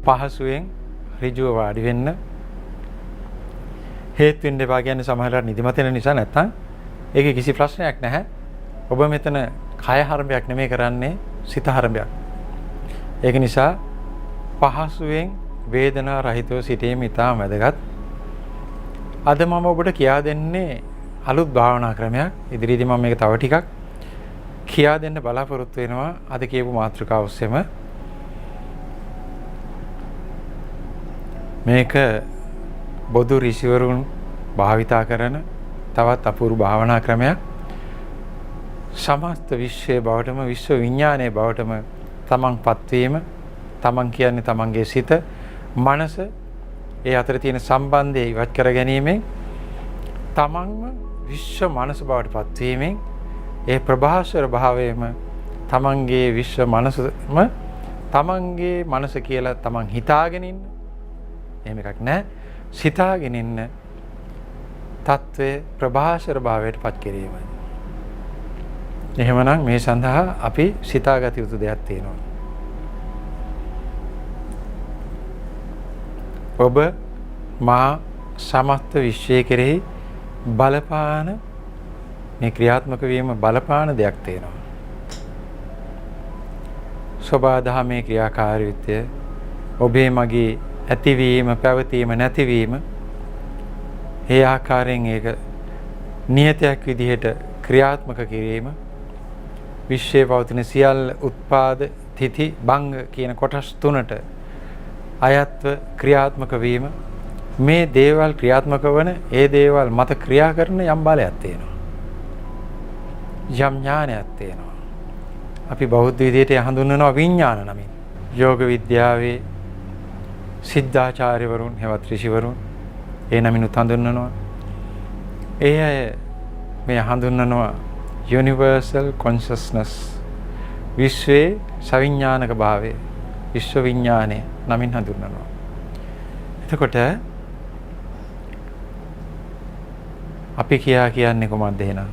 පහසුවෙන් ඍජුව වාඩි වෙන්න. හේතු වෙන්න එපා කියන්නේ සමහරවිට නිදිමත වෙන නිසා නැත්තම් ඒකේ කිසි ප්‍රශ්නයක් නැහැ. ඔබ මෙතන කය හරඹයක් නෙමෙයි කරන්නේ සිත හරඹයක්. ඒක නිසා පහසුවෙන් වේදනා රහිතව සිටීම ඉතාම වැදගත්. අද මම ඔබට කියා දෙන්නේ අලුත් භාවනා ක්‍රමයක්. ඉදිරියේදී මම මේක තව ටිකක් කියා දෙන්න බලාපොරොත්තු වෙනවා. අද කියපු මාතෘකාව ඔස්සේම මේක බොදු ඍෂිවරුන් භාවිතා කරන තවත් අපූර්ව භාවනා ක්‍රමයක්. සමස්ත විශ්වයේ බවටම විශ්ව විඥානයේ බවටම තමන්පත් වීම, තමන් කියන්නේ තමන්ගේ සිත, මනස ඒ අතර තියෙන සම්බන්ධය ඉවත් කර ගැනීමෙන් තමන්ම විශ්ව මනස බවට පත් වීමෙන් ඒ ප්‍රභාස්වර භාවයේම තමන්ගේ විශ්ව මනසම තමන්ගේ මනස කියලා තමන් හිතාගෙන ඉන්න. එහෙම එකක් නැහැ. සිතාගෙන ඉන්න තත්ත්වයේ ප්‍රභාස්වර භාවයට පත් කිරීමයි. එහෙමනම් මේ සඳහා අපි සිතාගත යුතු දෙයක් තියෙනවා. ඔබ මා සමස්ත විශ්වය කෙරෙහි බලපාන මේ ක්‍රියාත්මක වීම බලපාන දෙයක් තියෙනවා. සබා දහමේ ක්‍රියාකාරීත්වය ඔබේ මගේ ඇතිවීම, පැවතීම, නැතිවීම ඒ ආකාරයෙන් ඒක නියතයක් විදිහට ක්‍රියාත්මක කිරීම, විශ්වයේ පවතින සියල්ල උත්පාද, තිති, භංග කියන කොටස් තුනට අයත්ව ක්‍රියාත්මක වීම, මේ දේවල් ක්‍රියාත්මක වන ඒ දේවල් මත ක්‍රියා කරන යම් බලයක් තියෙනවා. යම් ඥානයක් තියෙනවා. අපි බෞද්ධ විදියට හඳුන්වනවා විඥාන නමින්. යෝග විද්‍යාවේ සිද්ධාචාර්යවරුන්, හෙවත් ඍෂිවරුන් ඒ නමිනුත් හඳුන්වනවා. ඒ අය මේ හඳුන්වනවා universal consciousness, විශ්වයේ සවිඥානික භාවය, විශ්ව විඥානය නමින් හඳුන්වනවා. එතකොට අපි කියන්නේ කොහොමද එහෙනම්?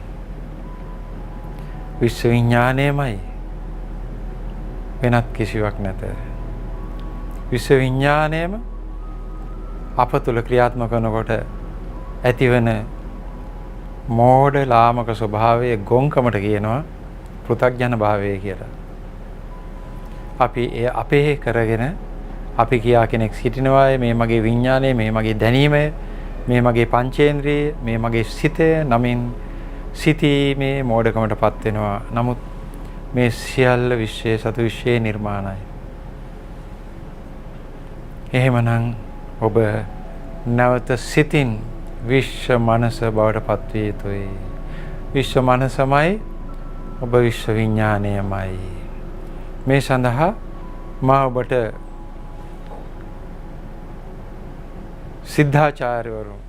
විශ්ව විඥානයමයි, වෙනත් කිසිවක් නැත. විශ්ව විඥානයම අප තුළ ක්‍රියාත්මක කරනකොට ඇතිවන මෝඩ ලාමක ස්වභාවයේ ගොංකමට කියනවා පෘථග්ජන භාවය කියලා. අපි ඒ අපේ කරගෙන අපි කියා කෙනෙක් සිටිනවා මේ මගේ විඥානය, මේ මගේ දැනීම, මේ මගේ පංචේන්ද්‍රිය, මේ මගේ සිතය නමින් සිටීමේ මෝඩකමටපත් වෙනවා. නමුත් මේ සියල්ල විශ්වයේ සතු විශ්වයේ නිර්මාණයි. එහෙමනම් ඔබ නැවත සිතින් විශ්ව මනස බවට පත් විය යුතුයි. විශ්ව මනසමයි ඔබ විශ්ව විඥානයමයි. මේ සඳහා මා ඔබට සිද්ධාචාර්යවරුන්,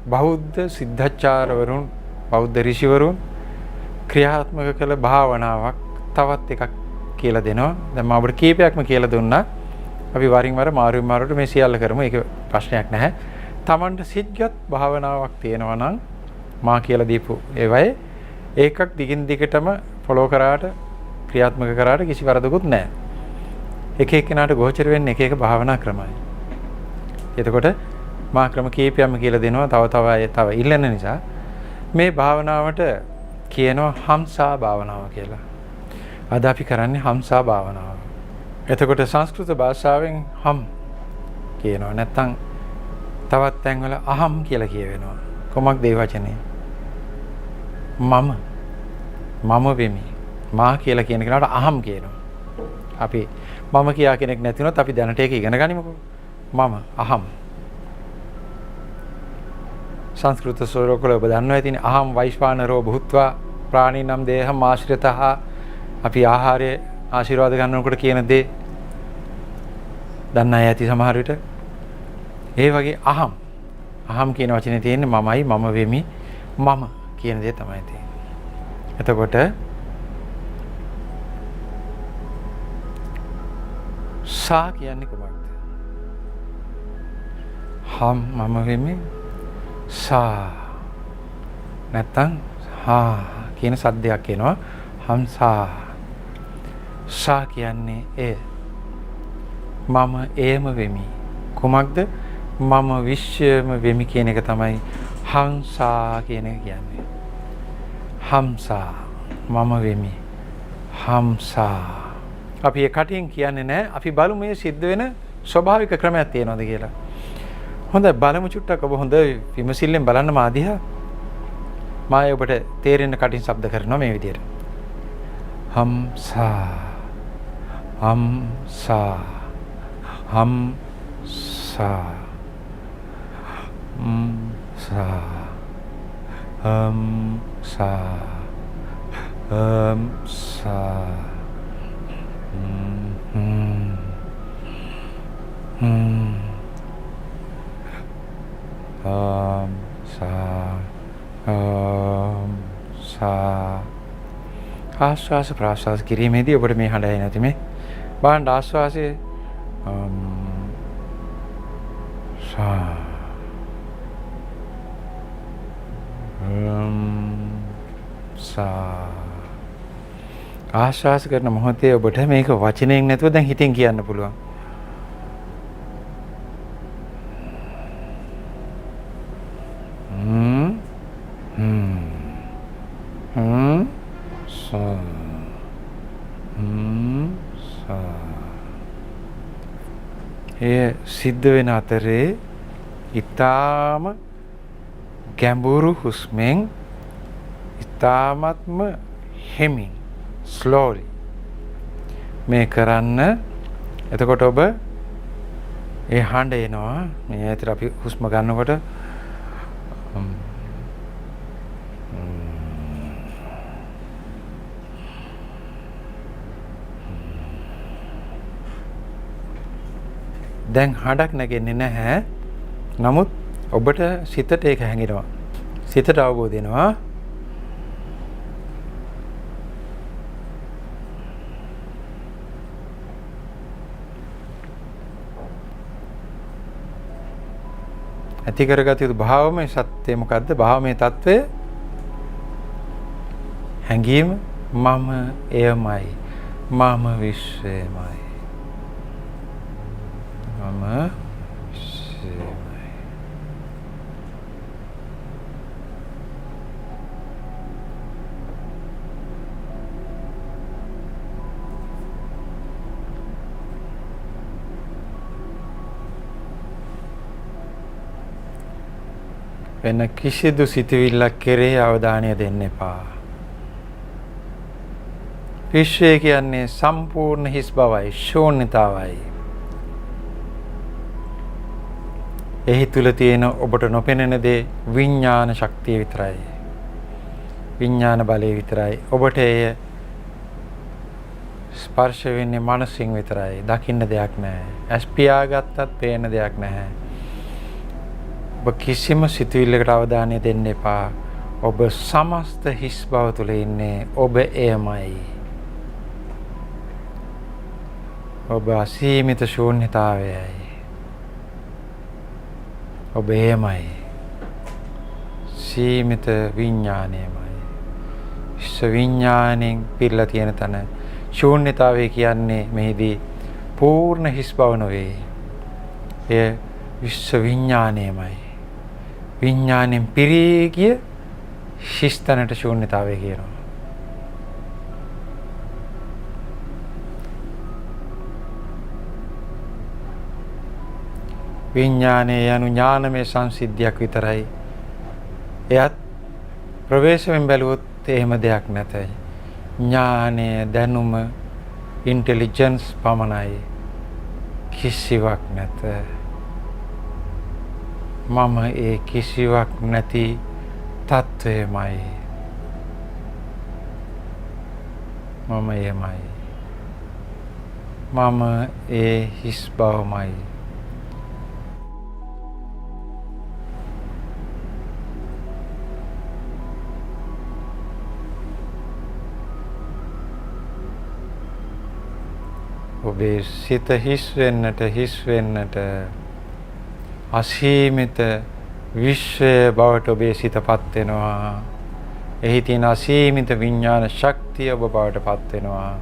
බෞද්ධ සිද්ධාචාර්යවරුන්, බෞද්ධ ඍෂිවරුන් ක්‍රියාත්මක කළ භාවනාවක් තවත් එකක් කියලා දෙනවා. දැන් මම ඔබට කීපයක්ම කියලා දුන්නා. අපි වරින් වර මාරුවට මේ සියල්ල කරමු. ඒක ප්‍රශ්නයක් නැහැ. Tamanට සිත්ගත් භාවනාවක් තියෙනවා නම් මා කියලා දීපු ඒවයි ඒකක් දිගින් දිගටම ෆලෝ කරාට, ක්‍රියාත්මක කරාට කිසි වරදකුත් නැහැ. එක එක්කෙනාට ගෝචර වෙන්නේ එක එක භාවනා ක්‍රමයි. එතකොට මා ක්‍රම කීපයක්ම කියලා දෙනවා. තව ඉල්ලන නිසා මේ භාවනාවට කියනවා හම්සා භාවනාව කියලා. අද අපි කරන්නේ හම්සා භාවනාව. එතකොට සංස්කෘත භාෂාවෙන් හම් කියනවා. නැත්තම් තවත් තැන්වල අහම් කියලා කියවෙනවා. කොමක්ද ඒ වචනේ? මම වෙමි. මා කියලා කියන කෙනාට අහම් කියනවා. අපි මම කියා කෙනෙක් නැති වුණොත් අපි දැනට ඒක ඉගෙන ගනිමුකෝ. මම අහම්. සංස්කෘත ස්වරවල ඔබ දන්නවා ඇතිනේ අහම් වෛශ්වානරෝ භූත්වා ප්‍රාණීනම් දේහම් ආශ්‍රිතහ. අපි ආහාරයේ ආශිර්වාද ගන්නකොට කියන දේ දන්න අය ඇති සමහර විට. ඒ වගේ අහම් කියන වචනේ තියෙන්නේ මමයි, මම වෙමි, මම කියන දේ තමයි තියෙන්නේ. එතකොට සා කියන්නේ කොහොමද? මම වෙමි, සා නැත්තම් හා කියන සද්දයක් එනවා. හම්සා. සා කියන්නේ මම එයම වෙමි. කුමක්ද? මම විශ්වයම වෙමි කියන එක තමයි හංසා කියන එක කියන්නේ. හම්සා මම වෙමි. හම්සා. අපි ඒ කටින් කියන්නේ නැහැ. අපි බලමු මේ සිද්ධ වෙන ස්වභාවික ක්‍රමයක් තියෙනවද කියලා. හොඳයි බලමු චුට්ටක් ඔබ හොඳ විමසිල්ලෙන් බලන්න මා දිහා. මා ඔබට තේරෙන්න කටින් ශබ්ද කරනවා මේ විදිහට. හම්සා හම්සා හම්සා හම්සා හම්සා හම්සා ආශ්වාස ප්‍රාශ්වාස කිරීමේදී ඔබට මේ හඬ ඇහෙන්නේ නැති මේ බලන්න ආශ්වාසයේ ආශ්වාස කරන මොහොතේ ඔබට මේක වචනයෙන් නැතුව දැන් හිතෙන් කියන්න පුළුවන්. ඒ සිද්ධ වෙන අතරේ ඊටාම ගැඹුරු හුස්මෙන් ඊටාමත්ම හෙමින් slowly මේ කරන්න. එතකොට ඔබ ඒ හඬ එනවා මේ ඇතර අපි හුස්ම ගන්නකොට දැන් හඬක් නැගෙන්නේ නැහැ. නමුත් ඔබට සිතට ඒක හැඟෙනවා. සිතට අවබෝධ වෙනවා. ඇති කරගත යුතු භාවමය සත්‍යය මොකද්ද? භාවමය తත්වය හැඟීම මම එයමයි. මම විශ්වයමයි. මම විශ්වයමයි. වෙන කිසිදු සිතුවිල්ලක් කෙරෙහි අවධානය දෙන්න එපා. විශ්වය කියන්නේ සම්පූර්ණ හිස් බවයි, ශූන්‍යතාවයි. එහි තුල තියෙන ඔබට නොපෙනෙන දේ විඥාන ශක්තිය විතරයි. විඥාන බලය විතරයි. ඔබට එය ස්පර්ශ වෙන්නේ මනසින් විතරයි. දකින්න දෙයක් නැහැ. ඇස් පියාගත්තත් පේන දෙයක් නැහැ. ඔබ කිසිම සිතුවිල්ලකට අවධානය දෙන්න එපා. ඔබ සමස්ත හිස් බව තුළ ඉන්නේ. ඔබ එයමයි. ඔබ අසීමිත ශූන්‍යතාවයයි. ඔබ එයමයි. සීමිත විඥානයමයි. විශ්ව විඥාණයෙන් පිරලා තියෙන තැන ශූන්‍යතාවය කියන්නේ මෙහිදී පූර්ණ හිස් බව නොවේ. එය විශ්ව විඥානයමයි. විඥාණයෙන් පිරී ගිය හිස්තැනට ශූන්‍යතාවය කියනවා. විඥානය යනු ඥානමය සංසිද්ධියක් විතරයි. එයත් ප්‍රවේශයෙන් බැලුවොත් එහෙම දෙයක් නැත. ඥානය, දැනුම, ඉන්ටෙලිජන්ස් පමණයි. කිසිවක් නැත. මම ඒ කිසිවක් නැති තත්වයමයි. මම එයමයි. මම ඒ හිස් බවමයි. ඔබේ සිත හිස් වෙන්නට අසීමිත විශ්වය බවට ඔබේ සිතපත් වෙනවා. එහි තියෙන අසීමිත විඥාන ශක්තිය ඔබ බවට පත් වෙනවා.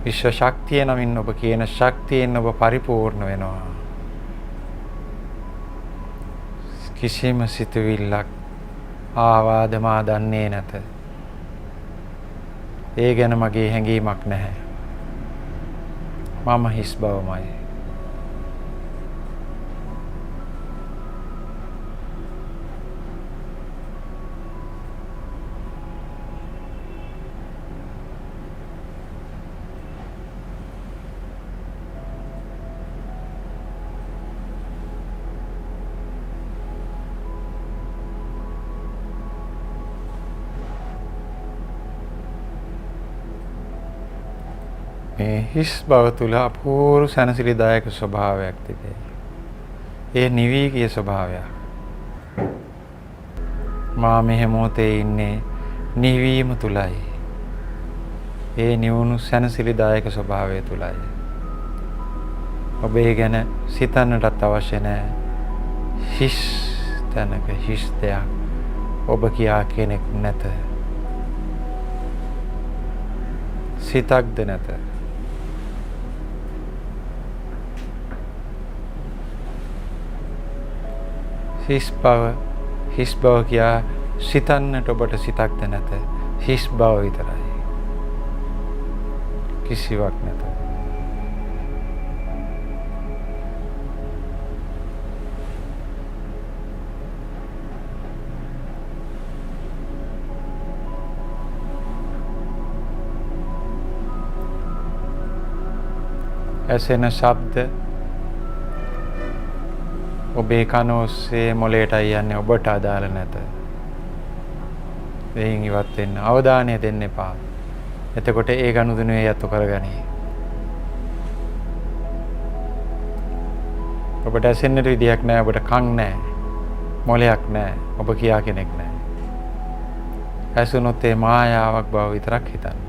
විශ්ව ශක්තිය නමින් ඔබ කියන ශක්තියෙන් ඔබ පරිපූර්ණ වෙනවා. කිසිම සිතුවිල්ලක් ආවාද මා දන්නේ නැත. ඒ ගැන මගේ හැඟීමක් නැහැ. මම හිස් බවමයි. මේ හිස් බව තුළ අපූර්ව සැනසිලිදායක ස්වභාවයක් තිබේ. ඒ නිවි ගිය ස්වභාවයක්. මා මෙහි මොහොතේ ඉන්නේ නිවීම තුලයි. ඒ නිවුණු සැනසිලිදායක ස්වභාවය තුලයි. ඔබ ඒ ගැන සිතන්නටත් අවශ්‍ය නැහැ. හිස් තැනක හිස් දෙයක් ඔබ කියා කෙනෙක් නැත. සිතක්ද නැත. හිස් බව කියා සිතන්නට ඔබට සිතක්ද නැත. හිස් බව විතරයි. කිසිවක් නැත. ඇසෙන ශබ්ද ඔබේ කන ඔස්සේ මොළයටයි යන්නේ. ඔබට අදාළ නැත. එයින් ඉවත් වෙන්න. අවධානය දෙන්න එපා. එතකොට ඒ ගනුදෙනුවේ යතු කරගනී. ඔබට ඇසෙන්නට විදියක් නැහැ. ඔබට කන් නැහැ. මොළයක් නැහැ. ඔබ කියා කෙනෙක් නැහැ. ඇසුනොත් ඒ මායාවක් බව විතරක් හිතන්න.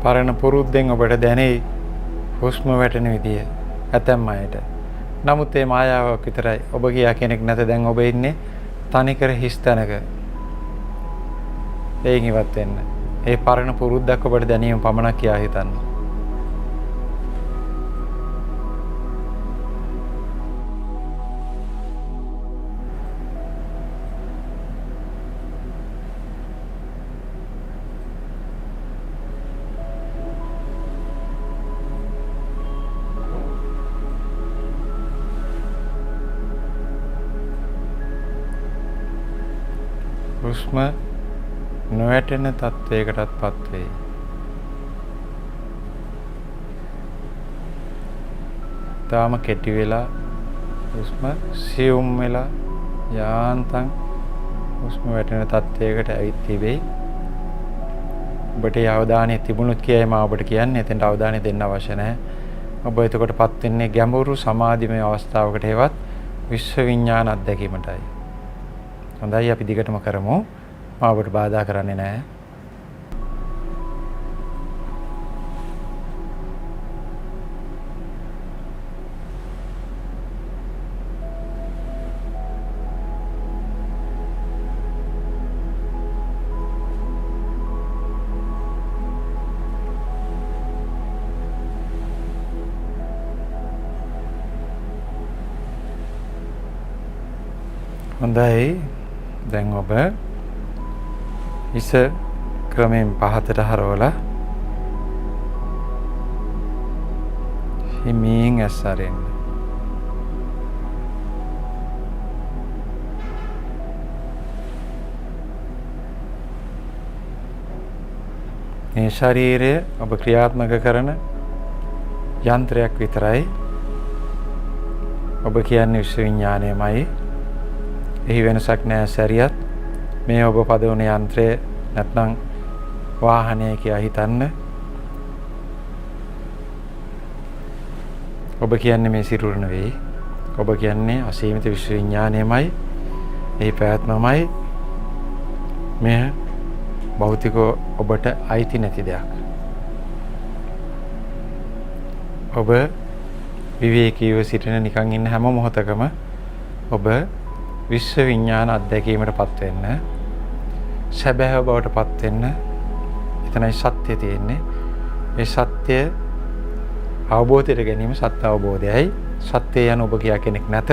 පරණ පුරුද්දෙන් ඔබට දැනේ හුස්ම වැටෙන විදිය ඇතැම් අයට. නමුත් ඒ මායාවක් විතරයි. ඔබ කියා කෙනෙක් නැත. දැන් ඔබ ඉන්නේ තනිකර හිස් තැනක. ඒකින් ඉවත් වෙන්න. ඒ පරණ පුරුද්දක් ඔබට දැනීම පමණක් කියා හිතන්න. හුස්ම නොවැටෙන තත්වයකටත්පත් වේ. තාම කෙටි වෙලා හුස්ම සියුම් වෙලා යාන්තම් හුස්ම වැටෙන තත්වයකට ඇවිත් තිබේ. ඔබට අවධානය තිබුණොත් කියයි මම ඔබට කියන්නේ. එතෙන්ට අවධානය දෙන්න අවශ්‍ය නැහැ. ඔබ එතකොටපත් වෙන්නේ ගැඹුරු සමාධිමය අවස්ථාවකට හේවත් විශ්ව විඥාන අත්දැකීමටයි. හොඳයි අපි දිගටම කරමු. මම ඔබට බාධා කරන්නේ නැහැ. හොඳයි. දැන් ඔබ හිස ක්‍රමයෙන් පහතට හරවලා හිමින් ඇස් අරින්න. මේ ශරීරය ඔබ ක්‍රියාත්මක කරන යන්ත්‍රයක් විතරයි. ඔබ කියන්නේ විශ්ව විඥානයමයි. එහි වෙනසක් නැහැ. සැරියත් මේ ඔබ පදවන යන්ත්‍රය නැත්නම් වාහනය කියලා හිතන්න. ඔබ කියන්නේ මේ සිරුර නෙවෙයි. ඔබ කියන්නේ අසීමිත විශ්ව විඥානයමයි. එහි පැවැත්මමයි. මේ භෞතික ඔබට අයිති නැති දෙයක්. ඔබ විවේකීව සිටින නිකන් ඉන්න හැම මොහොතකම ඔබ විශ්ව විඥාන අත්දැකීමටපත් වෙන්න, සැබෑව බවටපත් වෙන්න. එතනයි සත්‍ය තියෙන්නේ. ඒ සත්‍ය අවබෝධයට ගැනීම සත්‍ය අවබෝධයයි. සත්‍ය යන ඔබ කියා කෙනෙක් නැත.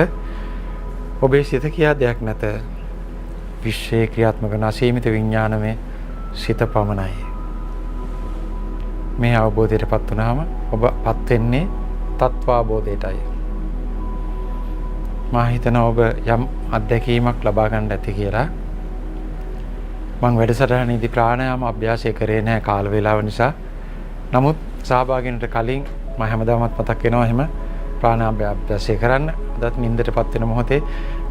ඔබේ සිත කියා දෙයක් නැත. විශ්වයේ ක්‍රියාත්මක වන අසීමිත විඥානමය සිත පමණයි. මේ අවබෝධයටපත් වුණාම ඔබපත් වෙන්නේ තත්වාබෝධයටයි. මා හිතනවා ඔබ යම් අත්දැකීමක් ලබා ගන්න ඇති කියලා. මම වැඩසටහනේදී ප්‍රාණායාම අභ්‍යාසය කරේ නැහැ කාල වේලාව නිසා. නමුත් සහභාගී වෙනට කලින් මම හැමදාමත් මතක් වෙනවා එහෙම ප්‍රාණායාම අභ්‍යාසය කරන්න. අදත් නිින්දටපත් වෙන මොහොතේ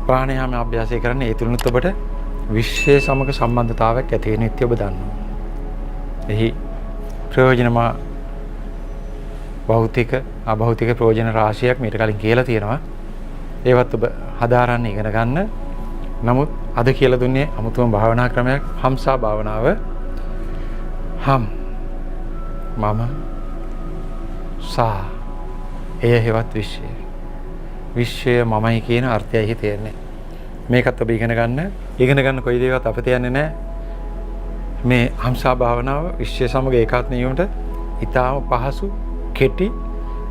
ප්‍රාණායාම අභ්‍යාසය කරන්න. ඒ තුලිනුත් ඔබට විශ්වයේ සමග සම්බන්ධතාවයක් ඇති වෙන ඉතිය ඔබ දන්නවා. එහි ප්‍රයෝජනම භෞතික අභෞතික ප්‍රයෝජන රාශියක් මීට කලින් කියලා තියෙනවා. ඒවත් ඔබ හදාරන්න ඉගෙන ගන්න. නමුත් අද කියලා දුන්නේ අමුතුම භාවනා ක්‍රමයක්, හම්සා භාවනාව. මම සා එය හේවත් විශ්වය. විශ්වය මමයි කියන අර්ථයයි තියෙන්නේ. මේකත් ඔබ ඉගෙන ගන්න. ඉගෙන ගන්න කොයි දේවත් අපිට යන්නේ නැහැ. මේ හම්සා භාවනාව විශ්වය සමග ඒකාත්ම වීමට ඊටාම පහසු, කෙටි,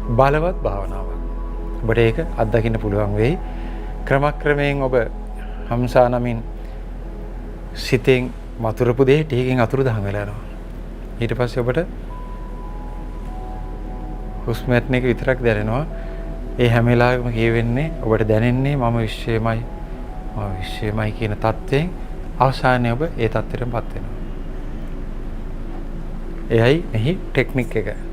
බලවත් භාවනාවක්. ඔබට ඒක අත්දකින්න පුළුවන් වෙයි. ක්‍රමක්‍රමයෙන් ඔබ හම්සා නමින් සිතෙන් වතුරපු දෙය ටිකකින් අතුරුදහන් වෙලා යනවා. ඊට පස්සේ ඔබට හුස්ම වැටෙන එක විතරක් දැනෙනවා. ඒ හැම වෙලාවෙම කියවෙන්නේ ඔබට දැනෙන්නේ මම විශ්වයමයි කියන தත්ත්වයෙන් අවසානයේ ඔබ ඒ தත්ත්වයටපත් වෙනවා. එයයි මෙහි ටෙක්නික් එක.